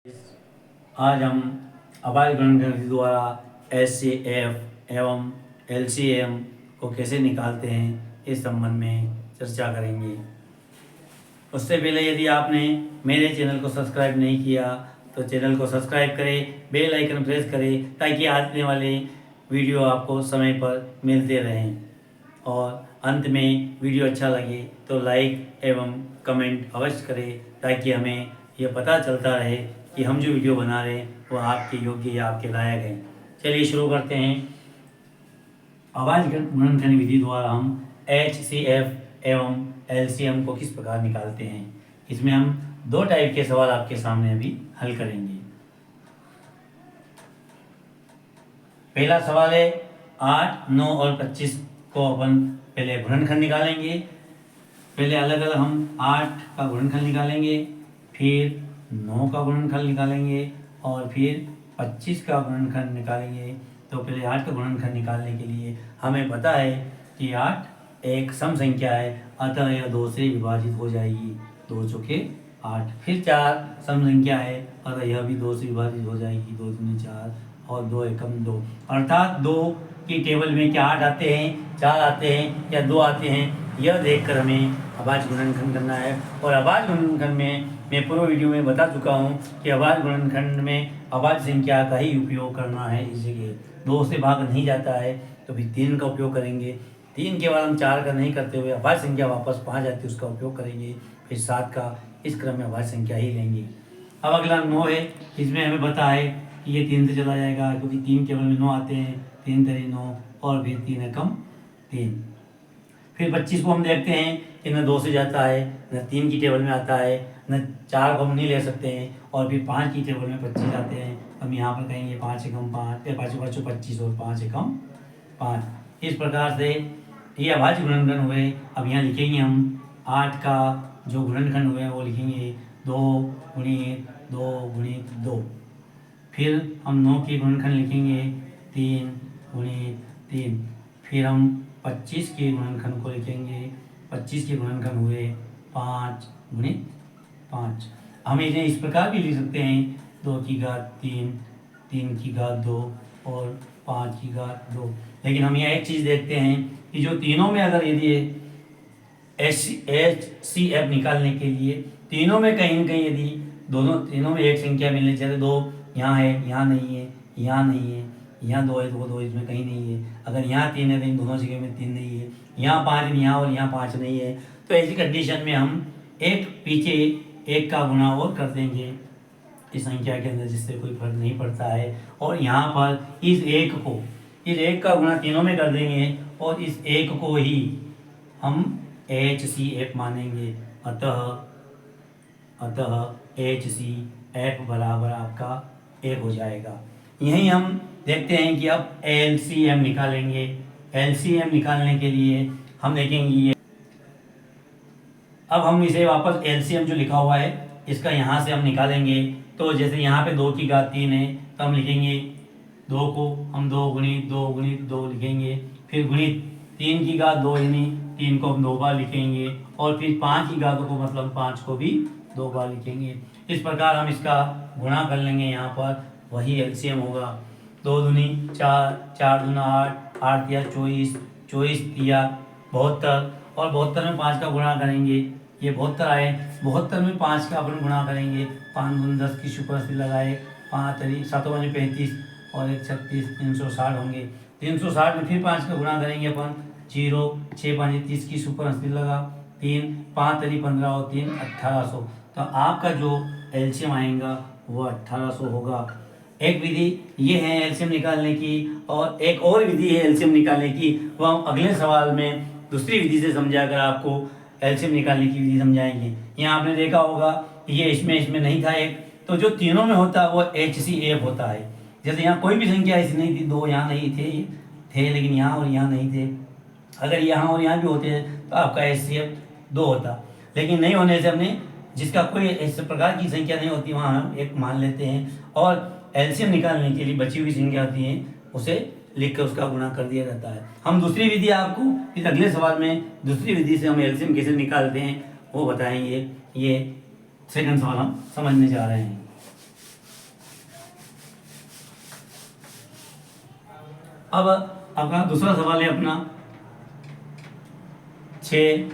आज हम आवाज़ गणना विधि द्वारा एचसीएफ एवं एलसीएम को कैसे निकालते हैं इस संबंध में चर्चा करेंगे। उससे पहले यदि आपने मेरे चैनल को सब्सक्राइब नहीं किया तो चैनल को सब्सक्राइब करें, बेल आइकन प्रेस करें ताकि आने वाले वीडियो आपको समय पर मिलते रहें। और अंत में वीडियो अच्छा लगे तो लाइक एवं कमेंट अवश्य करें ताकि हमें यह पता चलता रहे कि हम जो वीडियो बना रहे हैं वो आपके योग्य या आपके लायक हैं। चलिए शुरू करते हैं। आवाज़ गुणनखंड विधि द्वारा हम HCF एवं LCM को किस प्रकार निकालते हैं, इसमें हम दो टाइप के सवाल आपके सामने अभी हल करेंगे। पहला सवाल है 8, 9 और 25 को अपन पहले गुणनखंड निकालेंगे। पहले अलग अलग हम 8 का गुणनखंड निकालेंगे, फिर 9 का गुणनखंड निकालेंगे और फिर 25 का गुणनखंड निकालेंगे। तो पहले 8 का गुणनखंड निकालने के लिए हमें पता है कि 8 एक सम संख्या है, अतः यह 2 से विभाजित हो जाएगी। 2 चौके 8। फिर 4 सम संख्या है, अतः यह भी 2 से विभाजित हो जाएगी। 2 दूनी 4 और 2 एकम 2। अर्थात 2 की टेबल में क्या 8 आते हैं, 4 आते हैं या 2 आते हैं, यह देखकर हमें आवाज़ गुणनखंड करना है। और आवाज़ गुणनखंड में मैं पूर्व वीडियो में बता चुका हूँ कि आवाज़ गुणनखंड में आवाज़ संख्या का ही उपयोग करना है। इस जगह 2 से भाग नहीं जाता है तो फिर 3 का उपयोग करेंगे। 3 के बाद हम 4 का नहीं करते हुए आवाज़ संख्या वापस 5 आती है उसका उपयोग करेंगे। फिर 7 का, इस क्रम में आवाज़ संख्या ही लेंगे। अब अगला 9 है, इसमें हमें पता है कि ये 3 से चला जाएगा क्योंकि 3 केवल में 9 आते हैं। 3 3 9 और फिर 3 एकम 3। फिर 25 को हम देखते हैं कि न 2 से जाता है, न 3 की टेबल में आता है, न 4 को हम नहीं ले सकते हैं और फिर 5 की टेबल में 25 आते हैं। हम यहाँ पर कहेंगे 5 एकम 5, 5 5 25 और 5 एकम 5। इस प्रकार से ये आवाज़ गुणनखंड हुए। अब यहाँ लिखेंगे हम 8 का जो गुणनखंड हुए वो लिखेंगे 2 गुणित 2 गुणित 2। फिर हम 9 के गुणनखंड लिखेंगे 3 गुणित 3। फिर हम 25 के गुणनखंड को लिखेंगे। 25 के गुणनखंड हुए 5 गुणित 5। हम इन्हें इस प्रकार भी लिख सकते हैं 2 की घात 3, 3 की घात 2 और 5 की घात 2। लेकिन हम यहाँ एक चीज़ देखते हैं कि जो तीनों में अगर यदि HCF निकालने के लिए तीनों में कहीं न कहीं यदि तीनों में एक संख्या मिलनी चाहिए। 2 यहाँ है, यहाँ नहीं है, यहाँ नहीं है, यहाँ 2 है, 2 इसमें कहीं नहीं है। अगर यहाँ 3 है तो इन दोनों जगह में 3 नहीं है। यहाँ 5 यहाँ और यहाँ 5 नहीं है। तो ऐसी कंडीशन में हम एक पीछे एक का गुणा और कर देंगे इस संख्या के अंदर, जिससे कोई फर्क नहीं पड़ता है। और यहाँ पर इस एक का गुणा तीनों में कर देंगे और इस एक को ही हम HCF मानेंगे। अतः HCF बराबर आपका 1 हो जाएगा। यही हम देखते हैं कि अब LCM निकालेंगे। LCM निकालने के लिए हम देखेंगे ये, अब हम इसे वापस LCM जो लिखा हुआ है इसका यहाँ से हम निकालेंगे। तो जैसे यहाँ पे 2 की घात 3 है तो हम लिखेंगे 2 को हम 2 गुणित 2 गुणित 2 लिखेंगे। फिर गुणित 3 की घात 2 यानी 3 को हम 2 बार लिखेंगे और फिर 5 की घात को मतलब 5 को भी 2 बार लिखेंगे। इस प्रकार हम इसका गुणा कर लेंगे। यहाँ पर वही LCM होगा। 2 दूनी 4, 4 दूना 8, 8 तिया 24, 24 तिया 72 और 72 में 5 का गुणा करेंगे। ये 72 आए। 72 में 5 का अपन गुणा करेंगे। 5 दूनी 10 की शुपर लगाए, 5 7 35 और 1 36, 360 होंगे। 360 में फिर 5 का गुणा करेंगे अपन। 0 6 5 30 की सुपर लगा, 3 5 15 और 3 1800। तो आपका जो LCM आएगा वो 1800 होगा। एक विधि ये है LCM निकालने की और एक और विधि है LCM निकालने की, वो हम अगले सवाल में दूसरी विधि से समझाकर आपको LCM निकालने की विधि समझाएंगे। यहाँ आपने देखा होगा ये इसमें नहीं था एक, तो जो तीनों में होता है वो HCF होता है। जैसे यहाँ कोई भी संख्या ऐसी नहीं थी, 2 यहाँ नहीं थे लेकिन यहाँ और यहाँ नहीं थे। अगर यहाँ और यहाँ भी होते हैं तो आपका HCF 2 होता, लेकिन नहीं होने से हमने जिसका कोई इस प्रकार की संख्या नहीं होती वहाँ हम एक मान लेते हैं और LCM निकालने के लिए बची हुई संख्या होती है उसे लिख कर उसका गुणा कर दिया जाता है। हम दूसरी विधि आपको इस अगले सवाल में दूसरी विधि से हम LCM कैसे निकालते हैं वो बताएंगे। ये सेकंड सवाल हम समझने जा रहे हैं। अब अपना दूसरा सवाल है अपना 6,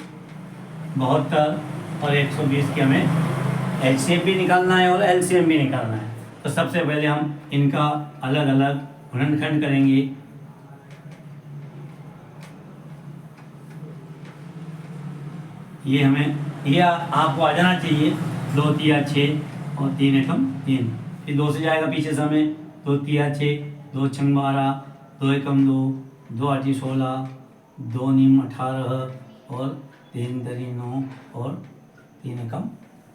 72 और 120 की हमें एलसीएम भी निकालना है और एलसीएम भी निकालना है। तो सबसे पहले हम इनका अलग अलग गुणनखंड करेंगे। ये आपको आ जाना चाहिए, 2 तिया 6 और 3 एकम 3। फिर 2 से जाएगा पीछे से हमें, 2 तिया 6, 2 छंग 12, 2 एकम 2, 2 आठी 16, 2 नीम 18 और 3 दरी 9 और 3 एकम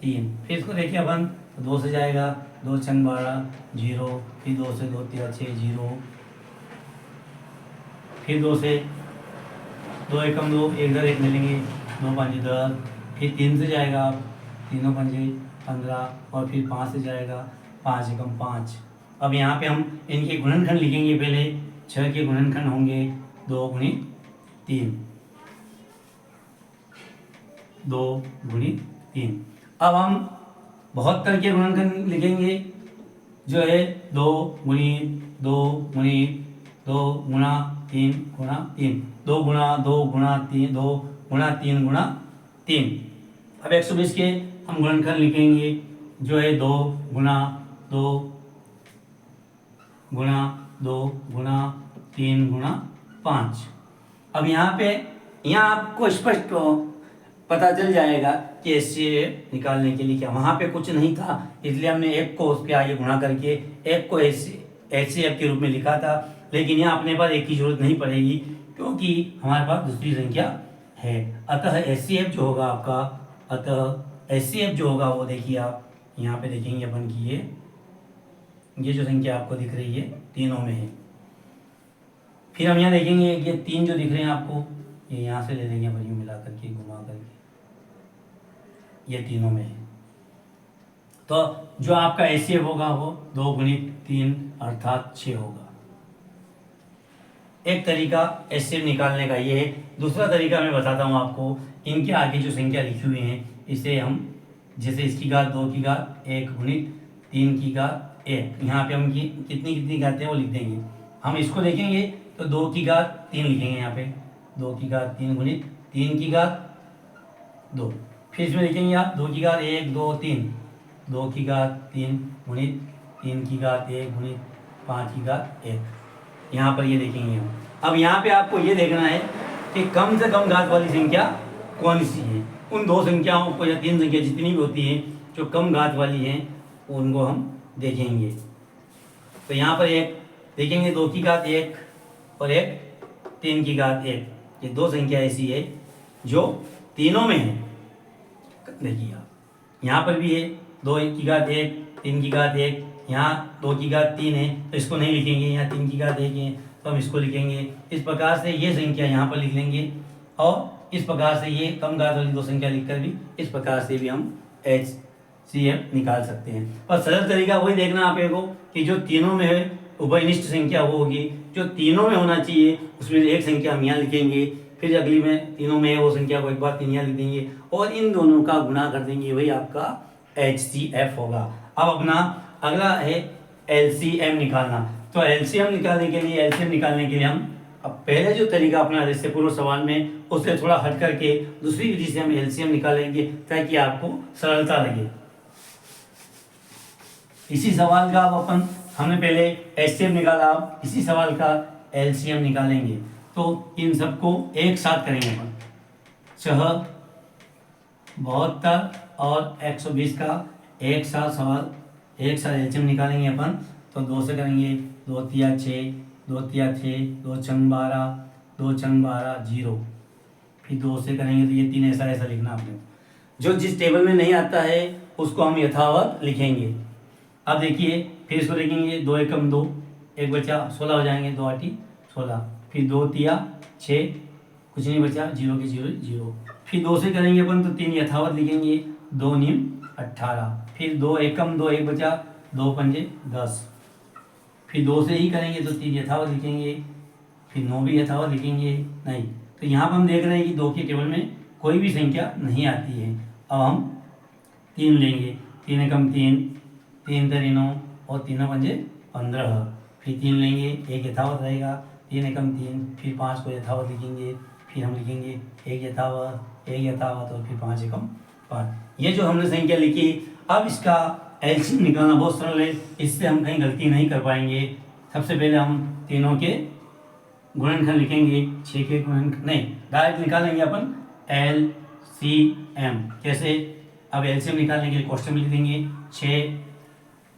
3। फिर इसको देखिए अपन, 2 से जाएगा, 2 छंग 12 0, फिर 2 से 2 तिया 6 0, फिर 2 से 2 एकम 2, 1 दर 1 ले लेंगे, 9 5 10। फिर 3 से जाएगा, 3 5 15 और फिर 5 से जाएगा, 5 एकम 5। अब यहाँ पे हम इनके गुणनखंड लिखेंगे। पहले 6 के गुणनखंड होंगे 2 गुणित 3, 2 गुणित 3। अब हम 72 के गुणनखंड लिखेंगे, जो है 2 गुणित 2 गुणित 2 गुणा 3 गुणा 3, 2 गुणा 2 गुणा 3, 2 गुणा 3 गुणा 3। अब 120 के हम गुणनखंड लिखेंगे, जो है 2 गुणा 2 गुणा 2 गुणा 3 गुणा 5। अब यहाँ आपको स्पष्ट पता चल जाएगा कि एचसीएफ निकालने के लिए क्या, वहाँ पे कुछ नहीं था, इसलिए हमने एक को उसके आगे गुणा करके एक को एचसीएफ के रूप में लिखा था। लेकिन यहाँ अपने पास एक की जरूरत नहीं पड़ेगी, क्योंकि हमारे पास दूसरी संख्या है। अतः एचसीएफ जो होगा आपका, अतः एचसीएफ जो होगा वो देखिए आप यहाँ पे देखेंगे अपन की ये जो संख्या आपको दिख रही है तीनों में है। फिर हम यहाँ देखेंगे ये 3 जो दिख रहे हैं आपको, ये यहाँ से ले लेंगे अपन यूँ मिला करके घुमा करके, ये तीनों में है। तो जो आपका एचसीएफ होगा वो 2 गुणित 3 अर्थात 6 होगा। एक तरीका एचसीएफ निकालने का ये है। दूसरा तरीका मैं बताता हूँ आपको, इनके आगे जो संख्या लिखी हुई है इसे हम, जैसे इसकी घात 2 की घात 1 गुणित 3 की घात 1, यहाँ पे हम कितनी घातें वो लिख देंगे। हम इसको देखेंगे तो 2 की घात 3 लिखेंगे यहाँ पे, 2 की घात 3 गुणित 3 की घात 2। फिर इसमें देखेंगे आप 2 की घात 1 2 3, 2 की घात 3 गुणित 3 की घात 1 गुणित 5 की घात 1। यहाँ पर ये देखेंगे हम। अब यहाँ पे आपको ये देखना है कि कम से कम घात वाली संख्या कौन सी है। उन 2 संख्याओं को या 3 संख्या जितनी भी होती हैं जो कम घात वाली हैं उनको हम देखेंगे। तो यहाँ पर एक देखेंगे 2 की घात 1 और एक 3 की घात 1, ये 2 संख्या ऐसी है जो तीनों में है। देखिए आप यहाँ पर भी है 2 की घात 1 3 की घात 1, यहाँ 2 की घात 3 है तो इसको नहीं लिखेंगे, यहाँ 3 की घात 1 है तो हम इसको लिखेंगे। इस प्रकार से ये संख्या यहाँ पर लिख लेंगे और इस प्रकार से ये कम घात वाली 2 संख्या लिखकर भी इस प्रकार से भी हम एचसीएफ निकाल सकते हैं। और सरल तरीका वही देखना आप को कि जो तीनों में है उभयनिष्ठ संख्या वो होगी, जो तीनों में होना चाहिए उसमें एक संख्या हम यहाँ लिखेंगे, फिर अगली में तीनों में है वो संख्या को एक बार 3 यहाँ लिख देंगे और इन दोनों का गुणा कर देंगे, वही आपका एचसीएफ होगा। अब अपना अगला है एलसीएम निकालना। तो एलसीएम निकालने के लिए हम अब पहले जो तरीका अपना इससे पूर्व सवाल में उससे थोड़ा हट करके दूसरी विधि से हम एलसीएम निकालेंगे ताकि आपको सरलता लगे। इसी सवाल का अब अपन हमने पहले एचसीएम निकाला, अब इसी सवाल का एलसीएम निकालेंगे। तो इन सबको एक साथ करेंगे अपन, 6 72 और 120 का एक साथ एलसीएम निकालेंगे अपन। तो 2 से करेंगे, 2 तिया 6, 2 तिया 6, 2 छंग 12, 2 छंग 12 0। फिर 2 से करेंगे तो ये 3 ऐसा लिखना आपने, जो जिस टेबल में नहीं आता है उसको हम यथावत लिखेंगे। अब देखिए फिर इसको लिखेंगे 2 एकम 2, 1 बचा 16 हो जाएंगे, 2 आठी 16, फिर 2 तिया 6, कुछ नहीं बचा 0 के 0 0। फिर 2 से करेंगे अपन तो 3 यथावत लिखेंगे, 2 नीम 18, फिर 2 एकम 2, 1 बचा 2 पंजे 10। फिर 2 से ही करेंगे तो 3 यथावत लिखेंगे, फिर 9 भी यथावत लिखेंगे नहीं। तो यहाँ पर हम देख रहे हैं कि 2 के टेबल में कोई भी संख्या नहीं आती है। अब हम 3 लेंगे, 3 एकम 3, 3 तरी 9 और 3 पंजे 15। फिर 3 लेंगे, 1 यथावत रहेगा, 3 एकम 3, फिर 5 को यथावत लिखेंगे, फिर हम लिखेंगे 1 यथावत और फिर 5 एकम 5। ये जो हमने संख्या लिखी, अब इसका एलसीएम निकालना बहुत सरल है, इससे हम कहीं गलती नहीं कर पाएंगे। सबसे पहले हम तीनों के गुणनखंड लिखेंगे, 6 के गुणनखंड नहीं, डायरेक्ट निकालेंगे अपन एलसीएम। कैसे? अब एलसीएम निकालने के लिए क्वेश्चन में लिख देंगे 6,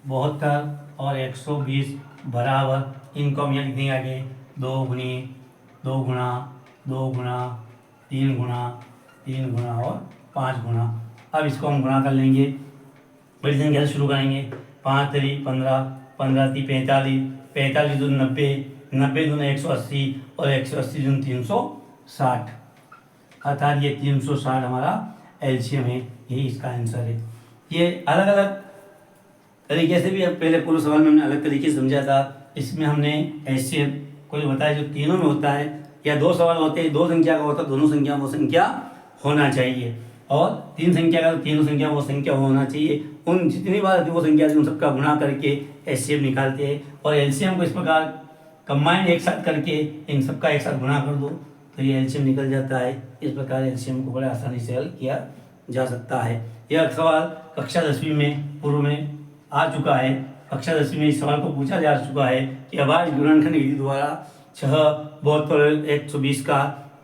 72 और 120 बराबर, इनको हम यहाँ लिख देंगे आगे 2 गुणा 3 गुणा और 5 गुणा। अब इसको हम गुणा कर लेंगे, बड़ी संख्या से शुरू करेंगे। 5 3 15, 15 3 45, 45 दूनी 90, 90 दूनी 180 और 180 दूनी 360, अर्थात ये 360 हमारा एलसीएम है। यही इसका आंसर है। ये अलग अलग तरीके से भी, अब पहले पूरे सवाल में हमने अलग तरीके से समझा था, इसमें हमने एलसीएम को जो बताया जो तीनों में होता है, या 2 सवाल होते हैं, 2 संख्या का होता है, दोनों संख्या वो संख्या होना चाहिए, और 3 संख्या का तो तीनों संख्या वो संख्या होना चाहिए। उन जितनी बार आती है वो संख्या उन सबका गुणा करके एलसीएम निकालते हैं, और एलसीएम को इस प्रकार कंबाइंड एक साथ करके इन सबका एक साथ गुणा कर दो तो ये एलसीएम निकल जाता है। इस प्रकार एलसीएम को बड़े आसानी से हल किया जा सकता है। यह सवाल कक्षा 10वीं में पूर्व में आ चुका है। कक्षा 10वीं में इस सवाल को पूछा जा चुका है कि अभाज्य गुणनखंड विधि द्वारा 6, 72, 120 का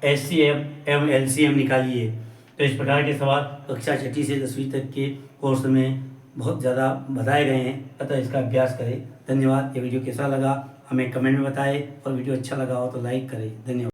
एचसीएफ एवं एलसीएम निकालिए। तो इस प्रकार के सवाल कक्षा 6ठी से 10वीं तक के कोर्स में बहुत ज़्यादा बताए गए हैं, अतः इसका अभ्यास करें। धन्यवाद। ये वीडियो कैसा लगा हमें कमेंट में बताएं, और वीडियो अच्छा लगा हो तो लाइक करें। धन्यवाद।